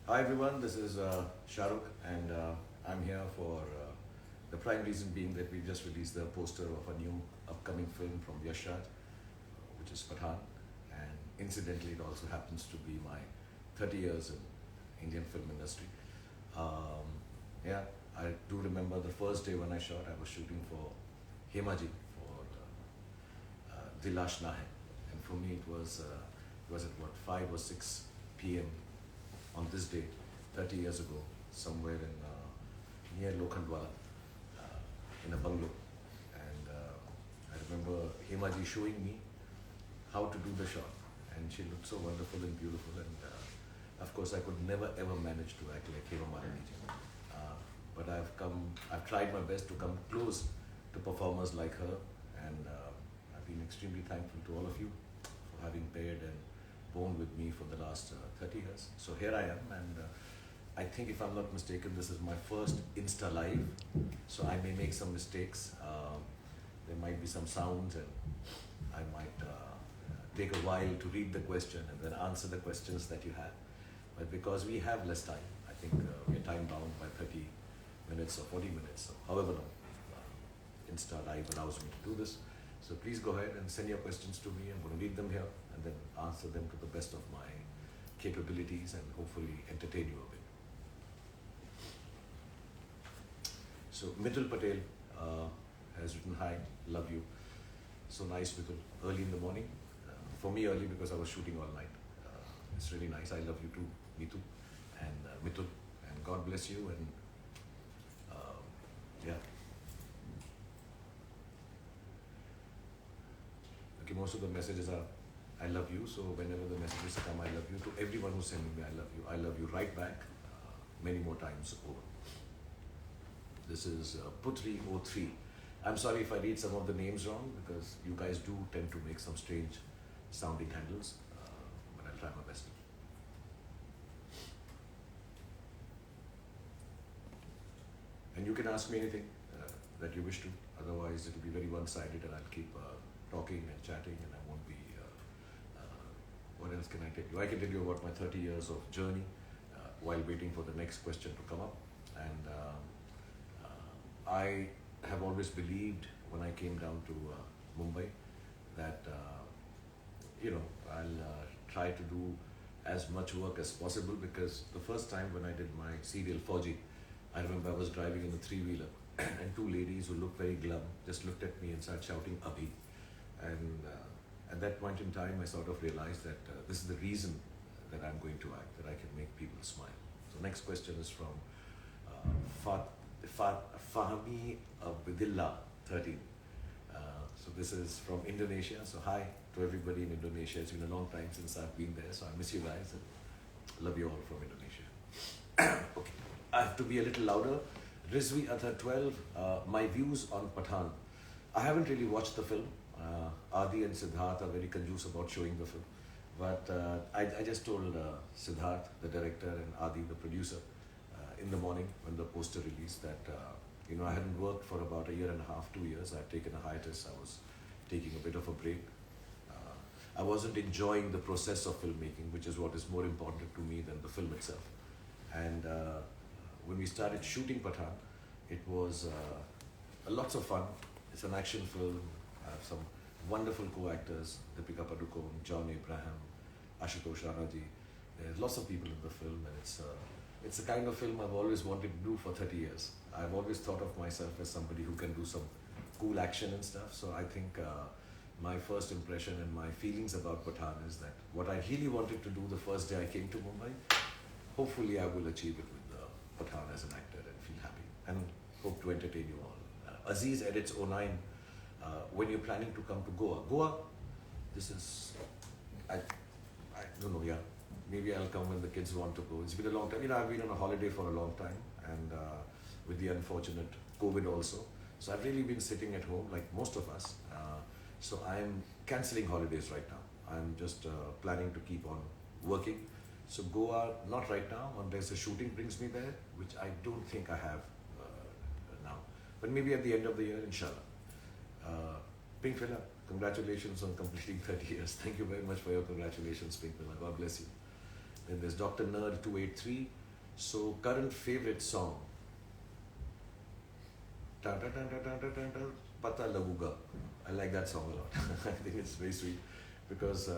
Hi everyone, this is Shahrukh and I'm here for the prime reason being that we just released the poster of a new upcoming film from Yash Raj, which is Pathan, and incidentally it also happens to be my 30 years in Indian film industry. Um, yeah, I do remember the first day when I shot, I was shooting for Hemaji for Dilash Nahe, and for me it was at what 5 or 6 p.m. on this day, 30 years ago, somewhere in near Lokhandwala, in a bungalow. And I remember Hemaji showing me how to do the shot, and she looked so wonderful and beautiful. And of course, I could never ever manage to act like Hema Malini ji. But I've tried my best to come close to performers like her, and I've been extremely thankful to all of you for having paired and borne with me for the last 30 years. So here I am, and I think if I'm not mistaken, this is my first Insta Live, so I may make some mistakes. There might be some sounds, and I might take a while to read the question and then answer the questions that you have. But because we have less time, I think we're time bound by 30 minutes or 40 minutes, so however long Insta Live allows me to do this. So please go ahead and send your questions to me. I'm going to read them here and then answer them to the best of my capabilities and hopefully entertain you a bit. So Mitul Patel has written, hi, love you. So nice, Mitul. Early in the morning. For me, early because I was shooting all night. It's really nice. I love you too, Mitu and Mitul. And God bless you. And yeah. Okay, most of the messages are I love you. So whenever the messages come, I love you. To everyone who's sending me, I love you. I love you right back many more times over. This is Putri03. I'm sorry if I read some of the names wrong because you guys do tend to make some strange sounding handles, but I'll try my best. And you can ask me anything that you wish to. Otherwise, it will be very one-sided, and I'll keep talking and chatting, and I won't be. What else can I tell you? I can tell you about my 30 years of journey while waiting for the next question to come up. And I have always believed when I came down to Mumbai that I'll try to do as much work as possible, because the first time when I did my serial Fauji, I remember I was driving in a three-wheeler and two ladies who looked very glum just looked at me and started shouting Abhi. And at that point in time, I sort of realized that this is the reason that I'm going to act, that I can make people smile. So next question is from Fahmi Abdillah 13. So this is from Indonesia. So hi to everybody in Indonesia. It's been a long time since I've been there, so I miss you guys and love you all from Indonesia. Okay, I have to be a little louder. Rizvi Athar 12, my views on Pathan. I haven't really watched the film. Adi and Siddharth are very conducive about showing the film. But I just told Siddharth, the director, and Adi, the producer, in the morning when the poster released that I hadn't worked for about a year and a half, 2 years. I'd taken a hiatus. I was taking a bit of a break. I wasn't enjoying the process of filmmaking, which is what is more important to me than the film itself. And when we started shooting Pathan, it was lots of fun. It's an action film. I have some wonderful co-actors, Deepika Padukone, John Abraham, Ashutosh Ranaji. There's lots of people in the film, and it's the kind of film I've always wanted to do for 30 years. I've always thought of myself as somebody who can do some cool action and stuff. So I think my first impression and my feelings about Pathan is that what I really wanted to do the first day I came to Mumbai, hopefully I will achieve it with Pathan as an actor and feel happy and hope to entertain you all. Aziz edits 09. When you're planning to come to Goa, this is, I don't know, yeah. Maybe I'll come when the kids want to go. It's been a long time. I've been on a holiday for a long time, and with the unfortunate COVID also. So I've really been sitting at home like most of us. So I'm cancelling holidays right now. I'm just planning to keep on working. So Goa, not right now, unless a shooting brings me there, which I don't think I have now. But maybe at the end of the year, inshallah. Pink Fella, congratulations on completing 30 years. Thank you very much for your congratulations, Pink Fella. God bless you. Then there's Dr. Nerd 283. So current favorite song. Dun, dun, dun, dun, dun, dun, dun, dun, Pata Laguga. I like that song a lot. I think it's very sweet because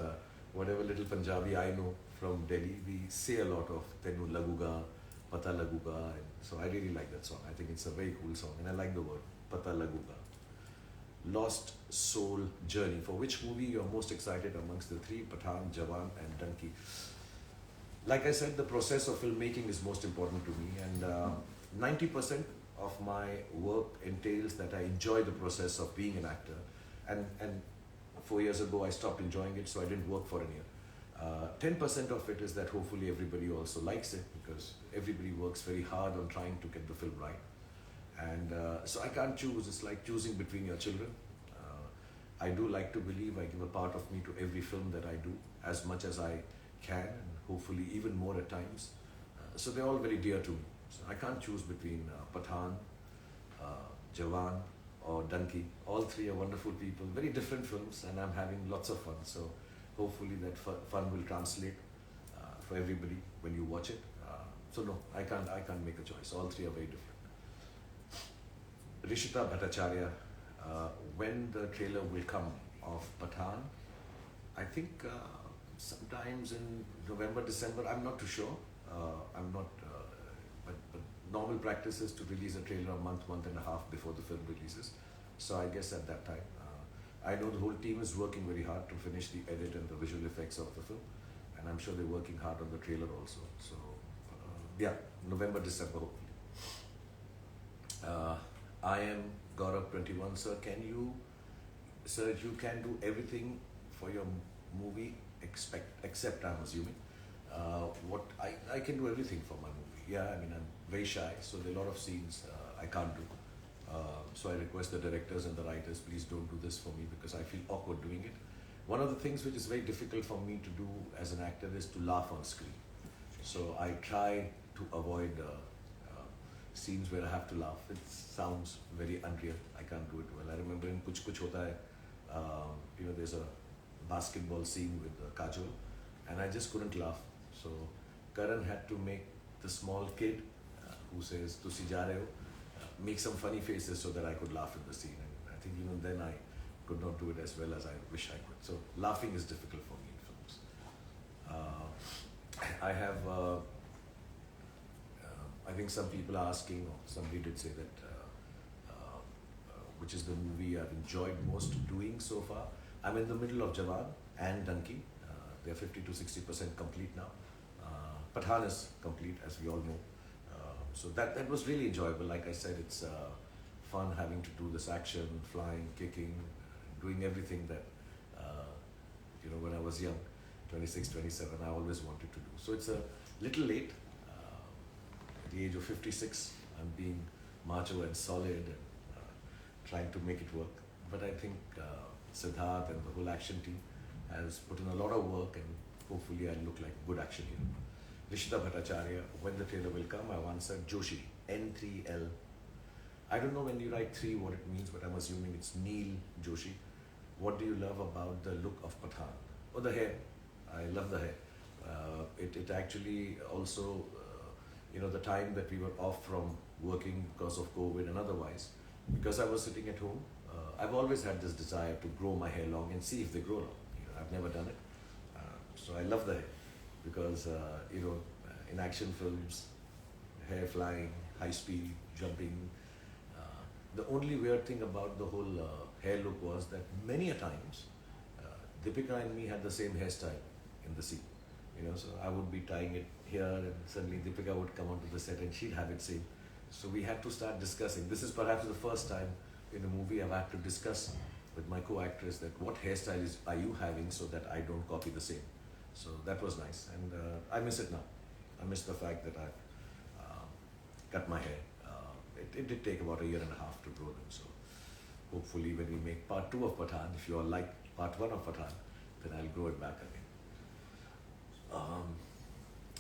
whatever little Punjabi I know from Delhi, we say a lot of Tenu Laguga, Pata Laguga. And so I really like that song. I think it's a very cool song and I like the word Pata Laguga. Lost Soul Journey. For which movie you're most excited amongst the three, Pathan, Jawan and Dunki? Like I said, the process of filmmaking is most important to me, and 90% of my work entails that I enjoy the process of being an actor. And 4 years ago, I stopped enjoying it, so I didn't work for a year. 10% of it is that hopefully everybody also likes it because everybody works very hard on trying to get the film right. And so I can't choose. It's like choosing between your children. I do like to believe I give a part of me to every film that I do as much as I can, and hopefully even more at times. So they're all very dear to me. So I can't choose between Pathan, Jawan or Dunki. All three are wonderful people, very different films, and I'm having lots of fun. So hopefully that fun will translate for everybody when you watch it. So no, I can't make a choice. All three are very different. Rishita Bhattacharya, when the trailer will come of Pathan, I think sometimes in November, December, I'm not too sure. I'm not, but normal practice is to release a trailer a month and a half before the film releases. So I guess at that time, I know the whole team is working very hard to finish the edit and the visual effects of the film. And I'm sure they're working hard on the trailer also. So yeah, November, December hopefully. I am Gaurav 21, sir. Sir, you can do everything for your movie except I'm assuming. What I can do everything for my movie. Yeah, I mean, I'm very shy, so there are a lot of scenes I can't do. So I request the directors and the writers, please don't do this for me because I feel awkward doing it. One of the things which is very difficult for me to do as an actor is to laugh on screen. So I try to avoid scenes where I have to laugh. It sounds very unreal. I can't do it well. I remember in Kuch Kuch Hota Hai, there's a basketball scene with Kajol, and I just couldn't laugh. So Karan had to make the small kid who says, "Tusi ja rahe ho," make some funny faces so that I could laugh in the scene. And I think even then I could not do it as well as I wish I could. So laughing is difficult for me in films. I have. I think some people are asking, or somebody did say that, which is the movie I've enjoyed most doing so far. I'm in the middle of Jawan and Dunki. They're 50 to 60% complete now. Pathan is complete, as we all know. So that was really enjoyable. Like I said, it's fun having to do this action, flying, kicking, doing everything that, when I was young, 26, 27, I always wanted to do. So it's a little late. At the age of 56, I'm being macho and solid and trying to make it work. But I think Siddharth and the whole action team has put in a lot of work, and hopefully I look like a good action hero. Rishita Bhattacharya, when the trailer will come, I've answered Joshi, N3L. I don't know when you write 3 what it means, but I'm assuming it's Neil Joshi. What do you love about the look of Pathan? Oh, the hair. I love the hair. It actually also, the time that we were off from working because of COVID and otherwise, because I was sitting at home, I've always had this desire to grow my hair long and see if they grow long. I've never done it. So I love the hair because, in action films, hair flying, high speed, jumping. The only weird thing about the whole hair look was that many a times, Deepika and me had the same hairstyle in the scene. So I would be tying it here and suddenly Deepika would come onto the set and she'd have it same. So we had to start discussing. This is perhaps the first time in a movie I've had to discuss with my co-actress that what hairstyle are you having so that I don't copy the same. So that was nice, and I miss it now. I miss the fact that I've cut my hair. It did take about 1.5 years to grow them. So hopefully when we make part 2 of Pathan, if you all like part 1 of Pathan, then I'll grow it back again.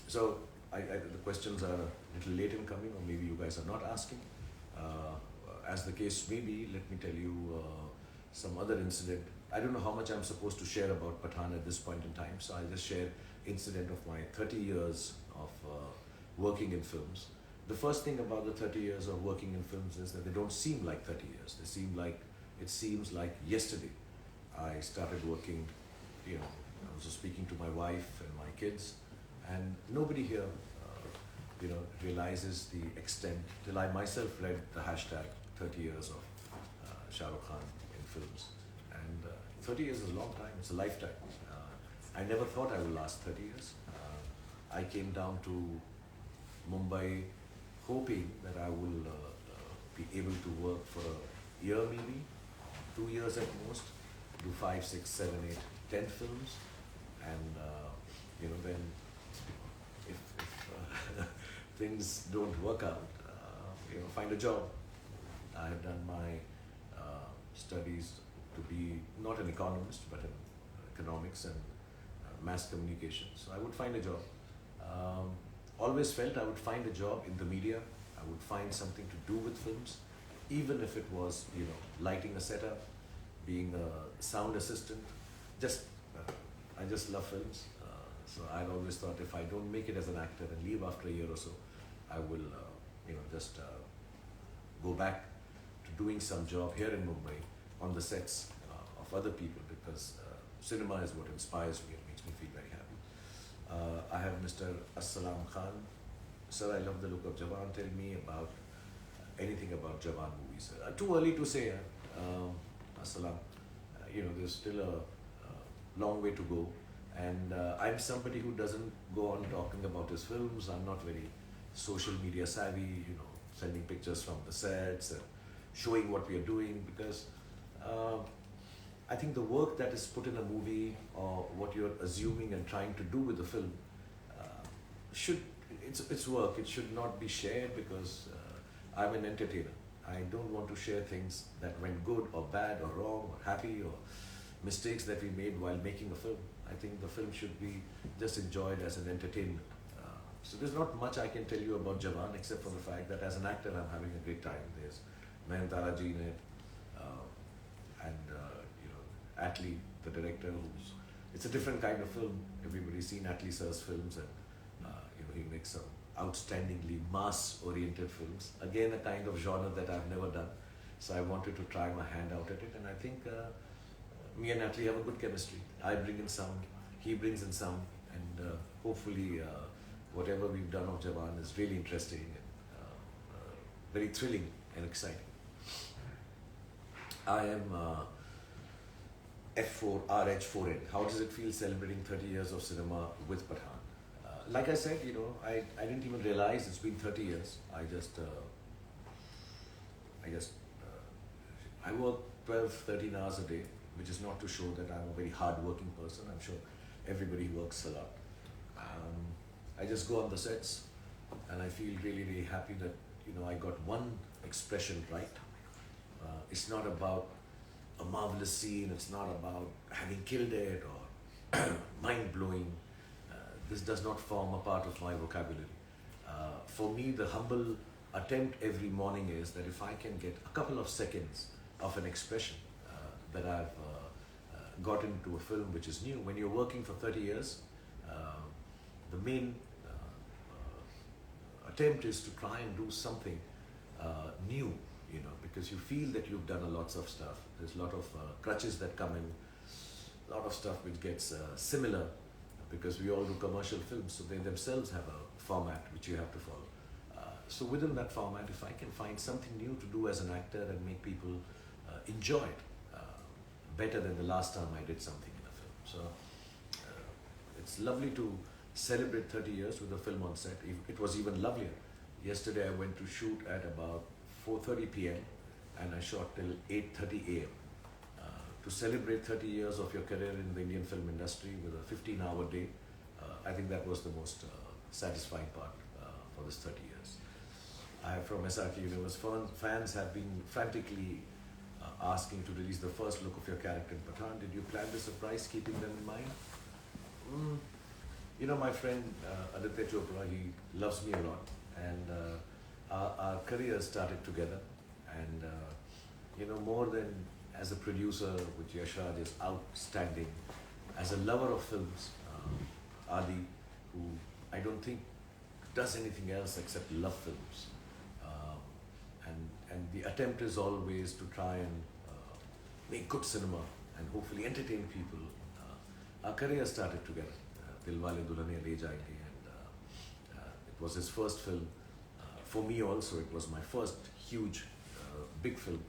So the questions are a little late in coming, or maybe you guys are not asking. As the case may be, let me tell you some other incident. I don't know how much I'm supposed to share about Pathan at this point in time, so I'll just share incident of my 30 years of working in films. The first thing about the 30 years of working in films is that they don't seem like 30 years. They seem like, it seems like yesterday. I started working, I was speaking to my wife and my kids, and nobody here, realizes the extent, till I myself read the hashtag 30 years of Shahrukh Khan in films. And 30 years is a long time, it's a lifetime. I never thought I would last 30 years. I came down to Mumbai hoping that I will be able to work for a year maybe, 2 years at most, do 5, 6, 7, 8, 10 films, and then if things don't work out, find a job. I have done my studies to be not an economist but in economics and mass communication. So I would find a job. Always felt I would find a job in the media. I would find something to do with films, even if it was, lighting a setup, being a sound assistant. I just love films. So I'd always thought if I don't make it as an actor and leave after a year or so, I will, just go back to doing some job here in Mumbai on the sets of other people, because cinema is what inspires me and makes me feel very happy. I have Mr. Assalam Khan. Sir, I love the look of Jawan. Tell me about anything about Jawan movies. Too early to say, Assalam. There's still a long way to go. And I'm somebody who doesn't go on talking about his films. I'm not very social media savvy, sending pictures from the sets and showing what we are doing, because I think the work that is put in a movie, or what you're assuming and trying to do with the film, it's work. It should not be shared, because I'm an entertainer. I don't want to share things that went good or bad or wrong or happy, or mistakes that we made while making a film. I think the film should be just enjoyed as an entertainment. So there's not much I can tell you about Jawan, except for the fact that as an actor I'm having a great time. There's Nayanthara ji in it, and Atlee, the director, it's a different kind of film. Everybody's seen Atlee sir's films, and he makes some outstandingly mass-oriented films. Again, a kind of genre that I've never done. So I wanted to try my hand out at it, and I think me and Atlee have a good chemistry. I bring in some, he brings in some, and hopefully whatever we've done of Jawan is really interesting and very thrilling and exciting. I am F4 RH4N. How does it feel celebrating 30 years of cinema with Pathan? Like I said, I didn't even realize it's been 30 years. I work 12, 13 hours a day, which is not to show that I'm a very hard-working person. I'm sure everybody works a lot. I just go on the sets, and I feel really, really happy that I got one expression right. It's not about a marvelous scene. It's not about having killed it or mind-blowing. This does not form a part of my vocabulary. For me, the humble attempt every morning is that if I can get a couple of seconds of an expression that I've got into a film which is new. When you're working for 30 years, the main attempt is to try and do something new, because you feel that you've done a lots of stuff. There's a lot of crutches that come in, a lot of stuff which gets similar, because we all do commercial films, so they themselves have a format which you have to follow. So within that format, if I can find something new to do as an actor and make people enjoy it better than the last time I did something in a film. So it's lovely to celebrate 30 years with a film on set. It was even lovelier. Yesterday I went to shoot at about 4:30 p.m. and I shot till 8:30 a.m. To celebrate 30 years of your career in the Indian film industry with a 15-hour day, I think that was the most satisfying part for this 30 years. I have from SRK Universe, fans have been frantically asking to release the first look of your character in Pathan. Did you plan the surprise keeping them in mind? My friend Aditya Chopra, he loves me a lot, and our careers started together, and more than as a producer, which Yashraj is outstanding, as a lover of films, Adi, who I don't think does anything else except love films. Um, and the attempt is always to try and make good cinema and hopefully entertain people. Our career started together. Dilwale Dulhaniya Le Jayenge, and it was his first film. For me also, it was my first huge, big film.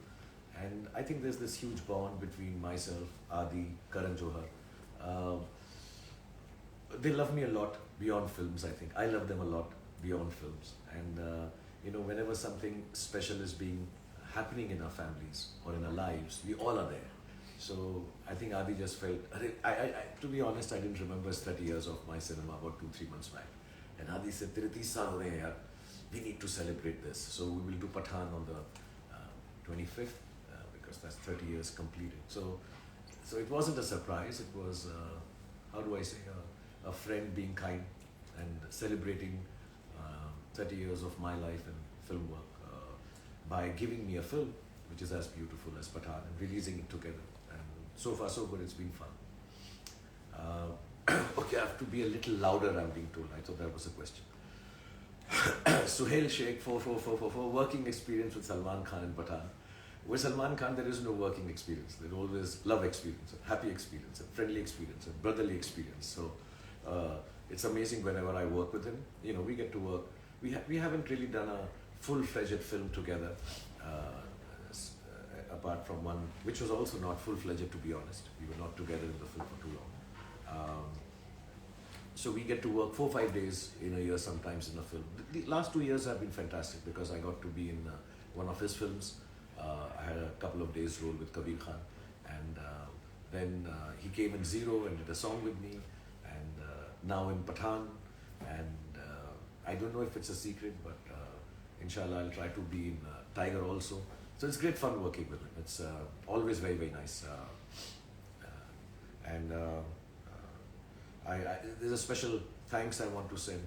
And I think there's this huge bond between myself, Adi, Karan Johar. Uh, they love me a lot beyond films, I think. I love them a lot beyond films. And, whenever something special is being happening in our families or in our lives, we all are there. So I think Adi just felt, to be honest, I didn't remember his 30 years of my cinema about 2-3 months back. And Adi said, "Tere 30 saal ho rahe hain yaar. We need to celebrate this." So we will do Pathan on the 25th because that's 30 years completed. So it wasn't a surprise. It was, how do I say, a friend being kind and celebrating 30 years of my life in film work by giving me a film which is as beautiful as Pathan and releasing it together. And so far so good, it's been fun. Okay, I have to be a little louder, I'm being told. I thought that was a question. Suhail Sheikh, 4444, working experience with Salman Khan and Pathan. With Salman Khan, there is no working experience. There's always love experience, a happy experience, a friendly experience, a brotherly experience. So it's amazing whenever I work with him. We get to work. We haven't really done a full-fledged film together, apart from one, which was also not full-fledged, to be honest. We were not together in the film for too long. So we get to work 4-5 days in a year sometimes in a film. The last 2 years have been fantastic because I got to be in one of his films. I had a couple of days role with Kabir Khan, and then he came in Zero and did a song with me, and now in Pathan, and I don't know if it's a secret, but inshallah I'll try to be in Tiger also. So it's great fun working with him. It's always very, very nice. And there's a special thanks I want to send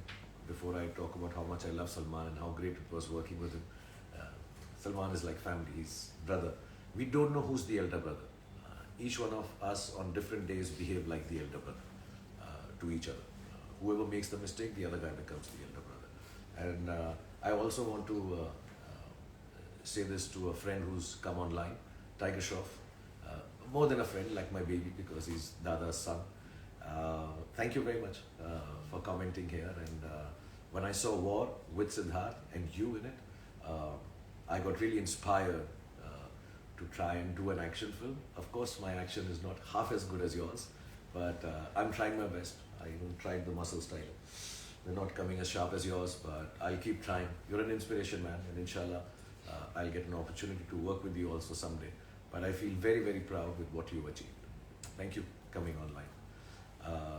before I talk about how much I love Salman and how great it was working with him. Salman is like family, he's brother. We don't know who's the elder brother. Each one of us on different days behave like the elder brother to each other. Whoever makes the mistake, the other guy becomes the elder brother. And I also want to say this to a friend who's come online, Tiger Shroff. More than a friend, like my baby, because he's Dada's son. Thank you very much for commenting here. And when I saw War with Siddharth and you in it, I got really inspired to try and do an action film. Of course, my action is not half as good as yours, but I'm trying my best. I even tried the muscle style. They're not coming as sharp as yours, but I'll keep trying. You're an inspiration, man, and inshallah, I'll get an opportunity to work with you also someday. But I feel very, very proud with what you've achieved. Thank you coming online.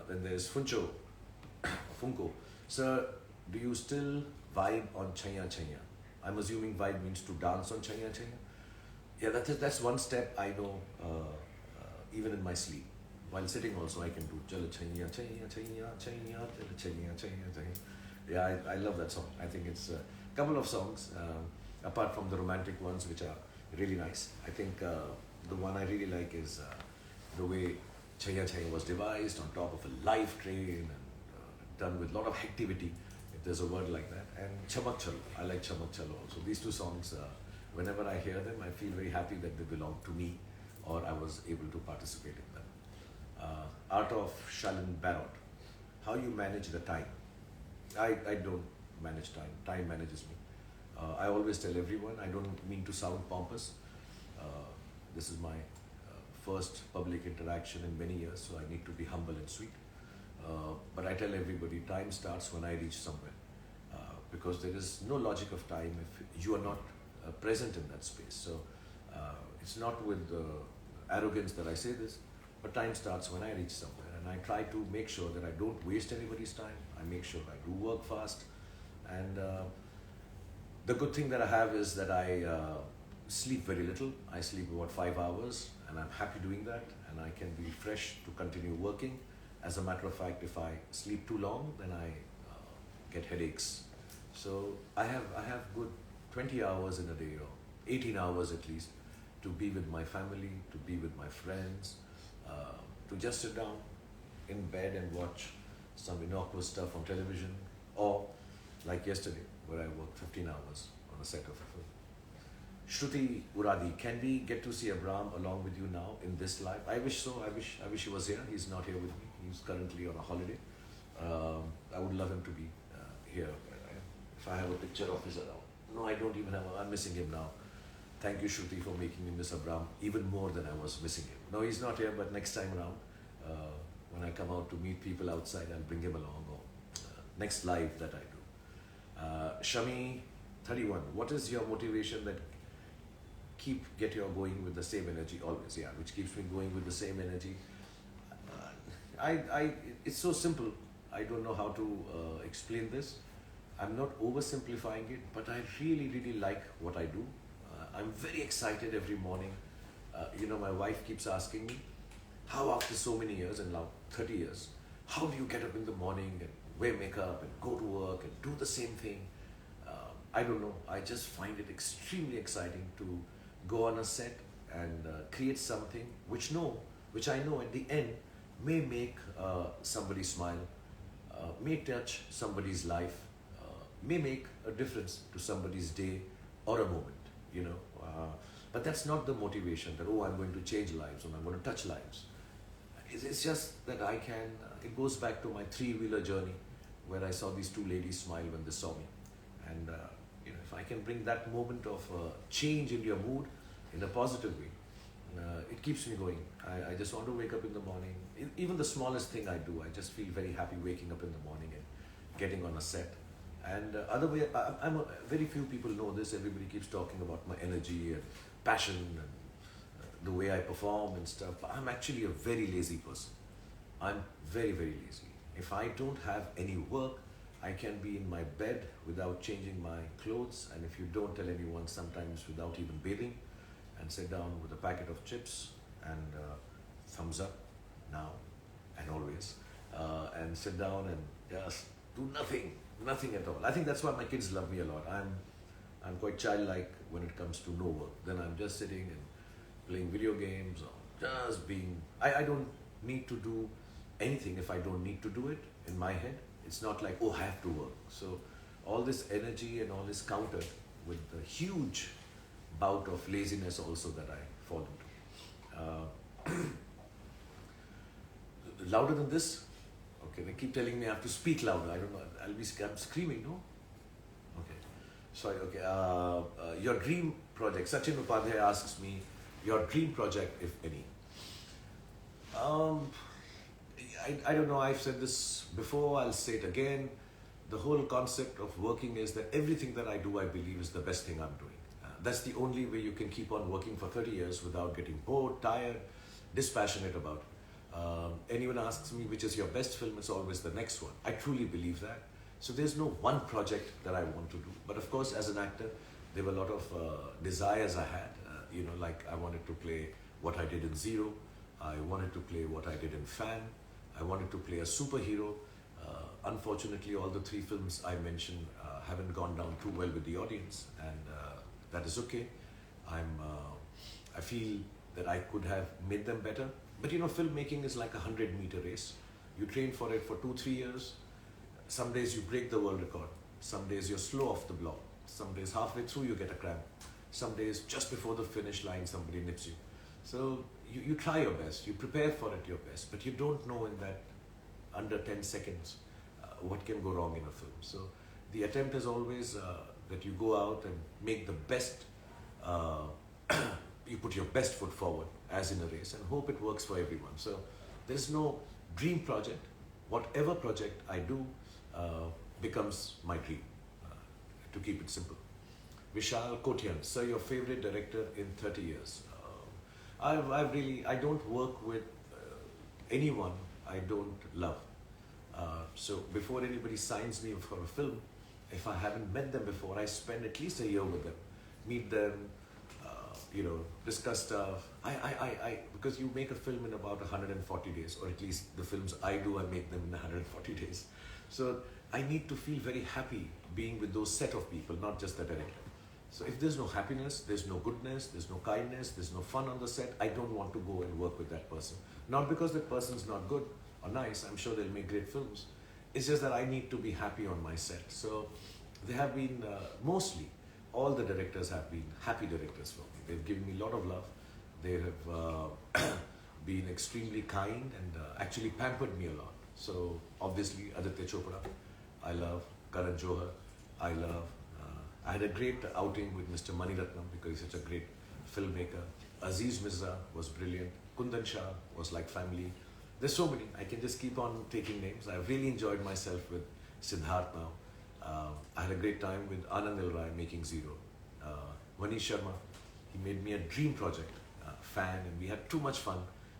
Then there's Funko. Sir, do you still vibe on Chaya Chaya? I'm assuming vibe means to dance on Chaya Chaya. Yeah, that's one step I know even in my sleep. While sitting also I can do Chala Chaya Chaya Chaya Chaya Chala Chaya Chaya Chaya. Yeah, I love that song. I think it's a couple of songs, apart from the romantic ones which are really nice. I think the one I really like is the way Chaya Chaya was devised on top of a live train and done with a lot of activity, if there's a word like that. And Chamak Chalo, I like Chamak Chalo also. These two songs, whenever I hear them, I feel very happy that they belong to me or I was able to participate in them. Art of Shalin Barrett, how you manage the time? I don't manage time, time manages me. I always tell everyone, I don't mean to sound pompous. This is my first public interaction in many years, so I need to be humble and sweet. But I tell everybody, time starts when I reach somewhere. Because there is no logic of time if you are not present in that space. So it's not with arrogance that I say this, but time starts when I reach somewhere. And I try to make sure that I don't waste anybody's time. I make sure I do work fast. And the good thing that I have is that I sleep very little. I sleep about 5 hours, and I'm happy doing that. And I can be fresh to continue working. As a matter of fact, if I sleep too long, then I get headaches. So I have good 20 hours in a day, or 18 hours at least, to be with my family, to be with my friends, to just sit down in bed and watch some innocuous stuff on television, or like yesterday, where I worked 15 hours on a set of a film. Shruti Uradi, can we get to see Abram along with you now in this live? I wish so. I wish he was here. He's not here with me. He's currently on a holiday. I would love him to be here. If I have a picture of his around. No, I don't even have. I'm missing him now. Thank you, Shruti, for making me miss Abram even more than I was missing him. No, he's not here, but next time around, when I come out to meet people outside, I'll bring him along. Or next live that I do. Shami, 31. What is your motivation that get you going with the same energy always? Yeah, which keeps me going with the same energy. It's so simple. I don't know how to explain this. I'm not oversimplifying it, but I really, really like what I do. I'm very excited every morning. My wife keeps asking me, how after so many years, and now 30 years, how do you get up in the morning and wear makeup and go to work and do the same thing? I don't know. I just find it extremely exciting to go on a set and create something which I know at the end may make somebody smile, may touch somebody's life, may make a difference to somebody's day or a moment, But that's not the motivation that, I'm going to change lives or I'm going to touch lives. It's just that I can, it goes back to my three-wheeler journey where I saw these two ladies smile when they saw me. And, if I can bring that moment of change in your mood in a positive way, it keeps me going. I just want to wake up in the morning. Even the smallest thing I do, I just feel very happy waking up in the morning and getting on a set. And very few people know this. Everybody keeps talking about my energy and passion and the way I perform and stuff. But I'm actually a very lazy person. I'm very, very lazy. If I don't have any work, I can be in my bed without changing my clothes, and if you don't tell anyone, sometimes without even bathing, and sit down with a packet of chips and thumbs up now and always, and sit down and just do nothing at all. I think that's why my kids love me a lot. I'm quite childlike when it comes to no work. Then I'm just sitting and playing video games or just being. I don't need to do anything if I don't need to do it in my head. It's not like, I have to work. So all this energy and all this countered with the huge bout of laziness also that I fall into. Louder than this? Okay, they keep telling me I have to speak louder. I don't know. I'm screaming, no? Okay. Sorry, okay. Your dream project. Sachin Upadhyay asks me, your dream project, if any. I don't know, I've said this before, I'll say it again. The whole concept of working is that everything that I do, I believe, is the best thing I'm doing. That's the only way you can keep on working for 30 years without getting bored, tired, dispassionate about it. Anyone asks me which is your best film, it's always the next one. I truly believe that. So there's no one project that I want to do. But of course, as an actor, there were a lot of desires I had. Like I wanted to play what I did in Zero. I wanted to play what I did in Fan. I wanted to play a superhero. Unfortunately, all the three films I mentioned haven't gone down too well with the audience, and that is okay. I feel that I could have made them better. But filmmaking is like a 100-meter race. You train for it for 2-3 years. Some days you break the world record. Some days you're slow off the block. Some days halfway through you get a cramp. Some days just before the finish line somebody nips you. So you try your best, you prepare for it your best, but you don't know in that under 10 seconds what can go wrong in a film. So the attempt is always that you go out and make the best, you put your best foot forward as in a race and hope it works for everyone. So there's no dream project. Whatever project I do becomes my dream, to keep it simple. Vishal Kotian, sir, your favorite director in 30 years? I don't work with anyone I don't love. So before anybody signs me for a film, if I haven't met them before, I spend at least a year with them, meet them, discuss stuff. Because you make a film in about 140 days, or at least the films I do, I make them in 140 days. So I need to feel very happy being with those set of people, not just the director. So if there's no happiness, there's no goodness, there's no kindness, there's no fun on the set, I don't want to go and work with that person. Not because that person's not good or nice, I'm sure they'll make great films, It's just that I need to be happy on my set. So they have been mostly all the directors have been happy directors for me. They've given me a lot of love. They have been extremely kind and actually pampered me a lot. So obviously Aditya Chopra, I love Karan Johar, I love. I had a great outing with Mr. Mani Ratnam because he's such a great filmmaker. Aziz Mirza was brilliant. Kundan Shah was like family. There's so many. I can just keep on taking names. I've really enjoyed myself with Siddharth now. I had a great time with Anand L. Rai making Zero. Manish Sharma, he made me a dream project, fan, and we had too much fun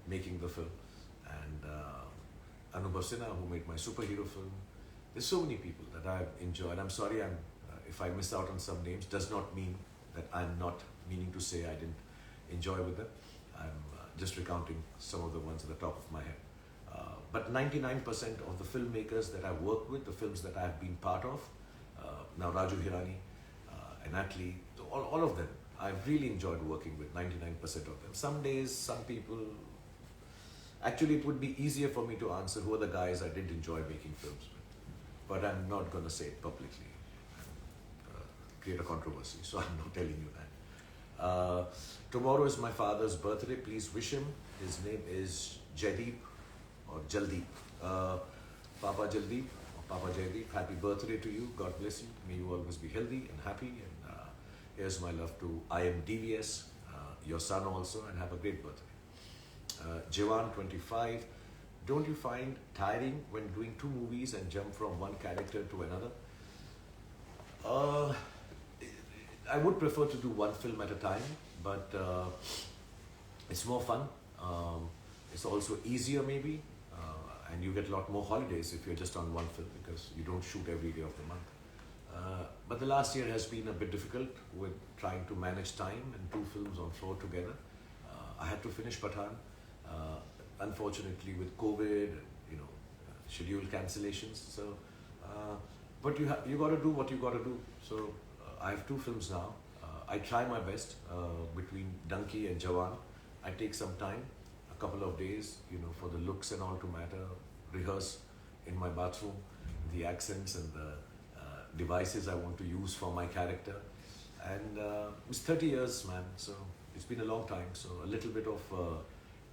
making the film. And Anubhav Sinha, who made my superhero film. There's so many people that I've enjoyed. I'm sorry if I miss out on some names. Does not mean that I'm not meaning to say I didn't enjoy with them. I'm just recounting some of the ones at the top of my head. But 99% of the filmmakers that I've worked with, the films that I've been part of, now Raju Hirani and Atlee, all of them, I've really enjoyed working with 99% of them. Some days, some people, actually it would be easier for me to answer who are the guys I did enjoy making films with. But I'm not going to say it publicly and create a controversy, so I'm not telling you that. Tomorrow is my father's birthday. Please wish him. His name is Jaideep or Jaldeep. Papa Jaldeep or Papa Jaideep, happy birthday to you. God bless you. May you always be healthy and happy. And here's my love to I am DVS, your son also, and have a great birthday. Jewan, 25. Don't you find tiring when doing two movies and jump from one character to another? I would prefer to do one film at a time, but it's more fun. It's also easier maybe, and you get a lot more holidays if you're just on one film because you don't shoot every day of the month. But the last year has been a bit difficult with trying to manage time and two films on floor together. I had to finish Pathan. Unfortunately, with COVID, schedule cancellations. So, but you got to do what you got to do. So, I have two films now. I try my best between Donkey and Jawan. I take some time, a couple of days, for the looks and all to matter. Rehearse in my bathroom, the accents and the devices I want to use for my character. And it's 30 years, man. So it's been a long time. So a little bit of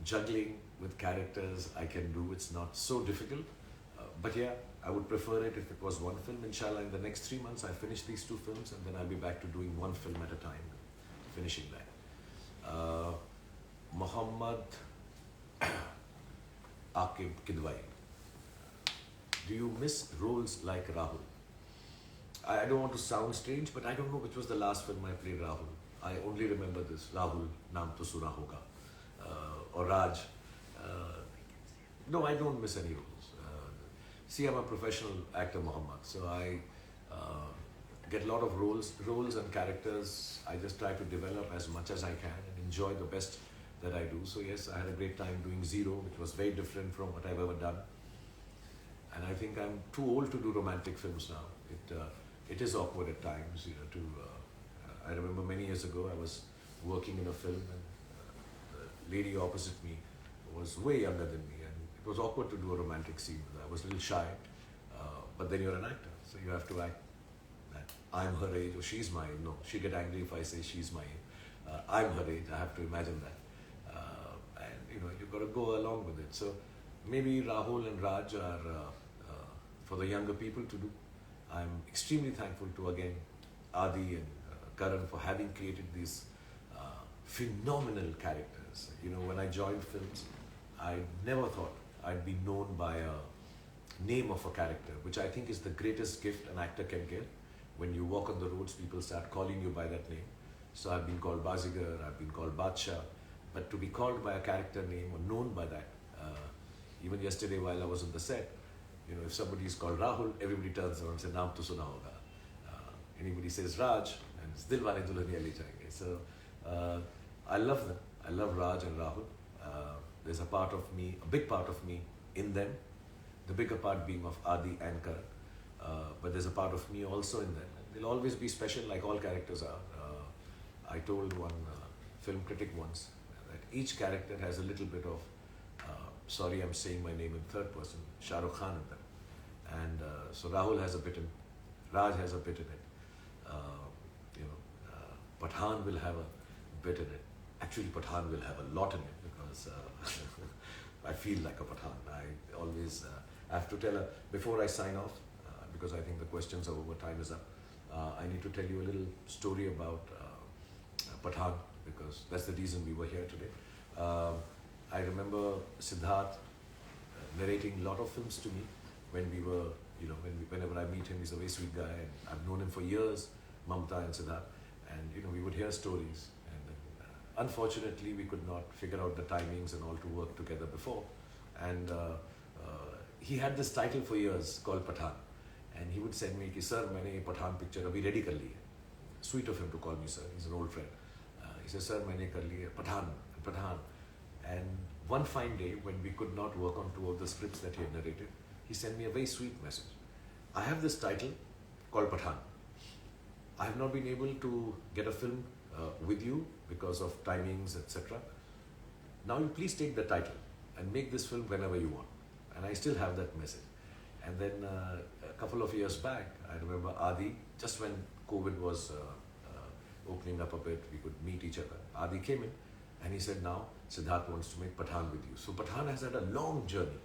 juggling with characters I can do. It's not so difficult. But yeah, I would prefer it if it was one film. Inshallah, in the next 3 months, I finish these two films and then I'll be back to doing one film at a time, finishing that. Muhammad Akib Kidwai. Do you miss roles like Rahul? I don't want to sound strange, but I don't know which was the last film I played Rahul. I only remember this, Rahul, Naam To Suna Hoga, or Raj. No, I don't miss any roles. See, I'm a professional actor, Muhammad, so I get a lot of roles and characters. I just try to develop as much as I can and enjoy the best that I do. So yes, I had a great time doing Zero, which was very different from what I've ever done. And I think I'm too old to do romantic films now. It is awkward at times, I remember many years ago, I was working in a film and the lady opposite me was way younger than me, and it was awkward to do a romantic scene with her. I was a little shy, but then you're an actor, so you have to act that I'm her age or she's my age. No, she'll get angry if I say she's my age. I'm her age, I have to imagine that. And you've got to go along with it. So maybe Rahul and Raj are for the younger people to do. I'm extremely thankful to, again, Adi and Karan for having created these phenomenal characters. When I joined films, I never thought I'd be known by a name of a character, which I think is the greatest gift an actor can get. When you walk on the roads, people start calling you by that name. So I've been called Bazigar, I've been called Badshah, but to be called by a character name or known by that, even yesterday while I was on the set, if somebody is called Rahul, everybody turns around and says, Naam To Suna Hoga. Anybody says Raj, and it's Dilwale Dulhaniya Le Jayenge. So I love them. I love Raj and Rahul. There's a part of me, a big part of me in them, the bigger part being of Adi and Karan. But there's a part of me also in them. They'll always be special like all characters are. I told one film critic once that each character has a little bit of, sorry I'm saying my name in third person, Shahrukh Khan in them. And so Rahul has a bit in, Raj has a bit in it. You know, Pathan will have a bit in it. Actually, Pathan will have a lot in it because I feel like a Pathan. I always have to tell her before I sign off, because I think the questions are over, time is up. I need to tell you a little story about Pathan, because that's the reason we were here today. I remember Siddharth narrating a lot of films to me when we were, you know, whenever I meet him, he's a very sweet guy, and I've known him for years, Mamta and Siddharth, and you know, we would hear stories, and unfortunately we could not figure out the timings and all to work together before, and he had this title for years called Pathan, and he would send me, ki, sir, maine ye Pathan picture abhi ready kar li hai. Sweet of him to call me sir, he's an old friend. He says, sir, maine kar li hai, Pathan. And one fine day, when we could not work on two of the scripts that he had narrated, he sent me a very sweet message. I have this title called Pathan. I have not been able to get a film with you because of timings, etc. Now you please take the title and make this film whenever you want. And I still have that message. And then a couple of years back, I remember Adi, just when COVID was opening up a bit, we could meet each other. Adi came in and he said, now Siddharth wants to make Pathan with you. So Pathan has had a long journey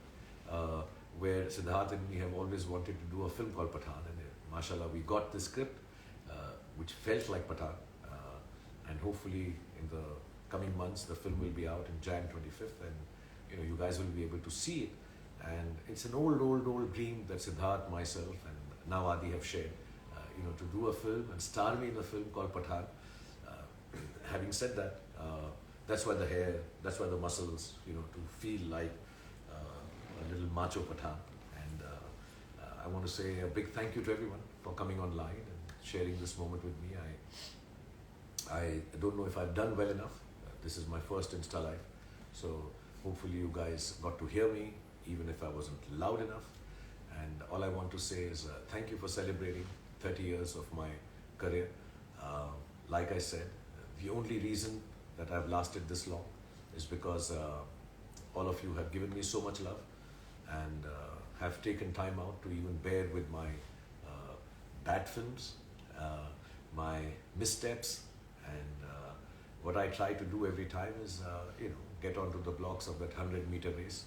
where Siddharth and me have always wanted to do a film called Pathan. And mashallah, we got the script which felt like Pathan. And hopefully in the coming months, the film will be out in Jan 25th, and you know, you guys will be able to see it. And it's an old dream that Siddharth, myself, and now Adi have shared, you know, to do a film and star me in a film called Pathan. Having said that, that's why the hair, that's why the muscles, you know, to feel like a little macho Pathan. And I want to say a big thank you to everyone for coming online and sharing this moment with me. I don't know if I've done well enough. This is my first Insta Live. So hopefully you guys got to hear me, even if I wasn't loud enough. And all I want to say is thank you for celebrating 30 years of my career. Like I said, the only reason that I've lasted this long is because all of you have given me so much love and have taken time out to even bear with my bad films, my missteps, and what I try to do every time is, you know, get onto the blocks of that 100-meter race.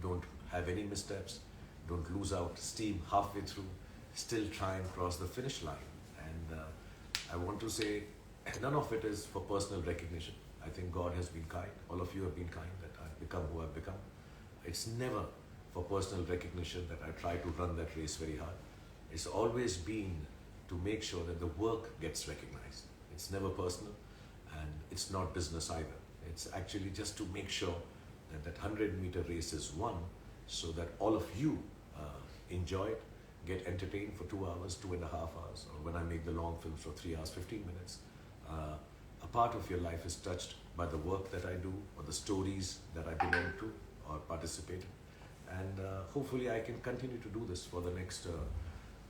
Don't have any missteps, don't lose out steam halfway through, still try and cross the finish line. And I want to say, none of it is for personal recognition. I think God has been kind, all of you have been kind, that I've become who I've become. It's never for personal recognition that I try to run that race very hard. It's always been to make sure that the work gets recognized. It's never personal, and it's not business either. It's actually just to make sure that that 100-meter race is won, so that all of you enjoy it, get entertained for 2 hours, 2.5 hours, or when I make the long films for 3 hours, 15 minutes. A part of your life is touched by the work that I do, or the stories that I belong to or participate in. And hopefully I can continue to do this for the next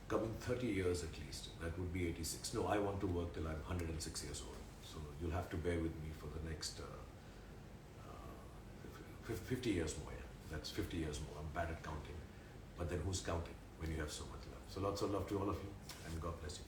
coming 30 years at least. That would be 86. No, I want to work till I'm 106 years old. So you'll have to bear with me for the next 50 years more. Yeah. That's 50 years more. I'm bad at counting. But then who's counting when you have so much love? So lots of love to all of you, and God bless you.